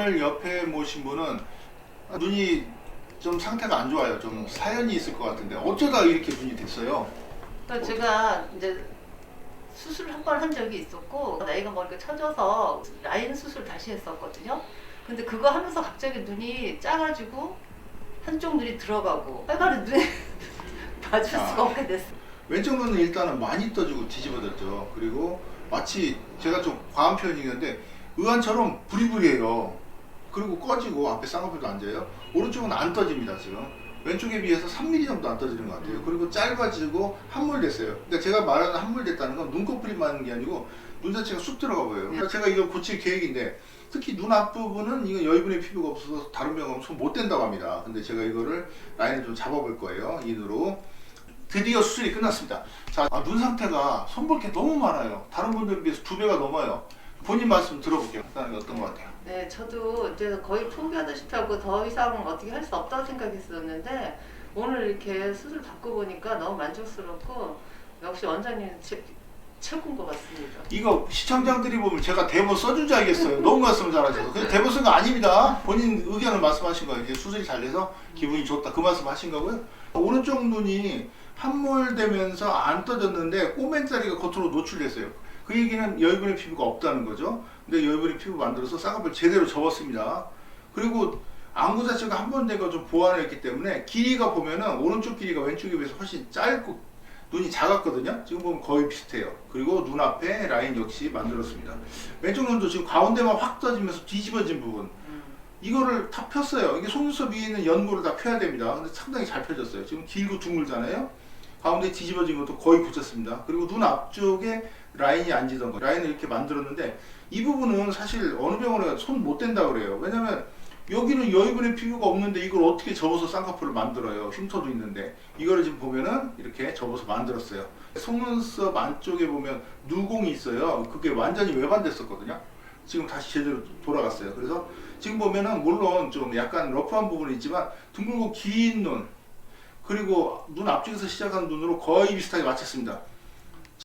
오늘 옆에 모신 분은 눈이 좀 상태가 안 좋아요. 좀 사연이 있을 것 같은데 어쩌다 이렇게 눈이 됐어요? 그러니까 제가 이제 수술 한 번 한 적이 있었고 나이가 먹으니까 처져서 라인 수술 다시 했었거든요. 근데 그거 하면서 갑자기 눈이 작아지고 한쪽 눈이 들어가고 빨간이 눈에 봐줄 수가 없게 됐어. 왼쪽 눈은 일단은 많이 떠지고 뒤집어졌죠. 그리고 마치 제가 좀 과한 표현이겠는데 의안처럼 부리부리해요. 그리고 꺼지고 앞에 쌍꺼풀도 앉아요. 오른쪽은 안 떠집니다. 지금 왼쪽에 비해서 3mm 정도 안 떠지는 것 같아요. 그리고 짧아지고 함몰됐어요. 그러니까 제가 말하는 함몰됐다는 건 눈꺼풀이 많은 게 아니고 눈 자체가 쑥 들어가 보여요. 그러니까 제가 이걸 고칠 계획인데 특히 눈 앞부분은 이거 여유분의 피부가 없어서 다른 병원 가면 손 못 댄다고 합니다. 근데 제가 이거를 라인을 좀 잡아볼 거예요. 인으로. 드디어 수술이 끝났습니다. 자, 눈 상태가 손볼 게 너무 많아요. 다른 분들에 비해서 2배가 넘어요. 본인 말씀 들어볼게요. 일단 어떤 것 같아요? 네, 저도 이제 거의 포기하다시피 하고 더 이상은 어떻게 할 수 없다고 생각했었는데 오늘 이렇게 수술 받고 보니까 너무 만족스럽고 역시 원장님 최고인 것 같습니다. 이거 시청자들이 보면 제가 대본 써준 줄 알겠어요. 너무 말씀을 잘하셔서. 근데 대본 쓴 거 아닙니다. 본인 의견을 말씀하신 거예요. 이제 수술이 잘 돼서 기분이 좋다. 그 말씀 하신 거고요. 오른쪽 눈이 함몰되면서 안 떠졌는데 꼬맨자리가 겉으로 노출됐어요. 그 얘기는 여유분의 피부가 없다는 거죠. 근데 여유분의 피부 만들어서 쌍꺼풀 제대로 접었습니다. 그리고 안구 자체가 한 번 된 거 좀 보완을 했기 때문에 길이가 보면은 오른쪽 길이가 왼쪽에 비해서 훨씬 짧고 눈이 작았거든요. 지금 보면 거의 비슷해요. 그리고 눈앞에 라인 역시 만들었습니다. 왼쪽 눈도 지금 가운데만 확 떠지면서 뒤집어진 부분 이거를 다 폈어요. 이게 속눈썹 위에 있는 연고를 다 펴야 됩니다. 근데 상당히 잘 펴졌어요. 지금 길고 둥글잖아요. 가운데 뒤집어진 것도 거의 붙였습니다. 그리고 눈 앞쪽에 라인이 앉이던 거 라인을 이렇게 만들었는데 이 부분은 사실 어느 병원에 가도 손 못 댄다 그래요. 왜냐면 여기는 여유분의 피부가 없는데 이걸 어떻게 접어서 쌍꺼풀을 만들어요. 흉터도 있는데 이거를 지금 보면은 이렇게 접어서 만들었어요. 속눈썹 안쪽에 보면 누공이 있어요. 그게 완전히 외반됐었거든요. 지금 다시 제대로 돌아갔어요. 그래서 지금 보면은 물론 좀 약간 러프한 부분이 있지만 둥글고 긴 눈 그리고 눈 앞쪽에서 시작한 눈으로 거의 비슷하게 맞췄습니다.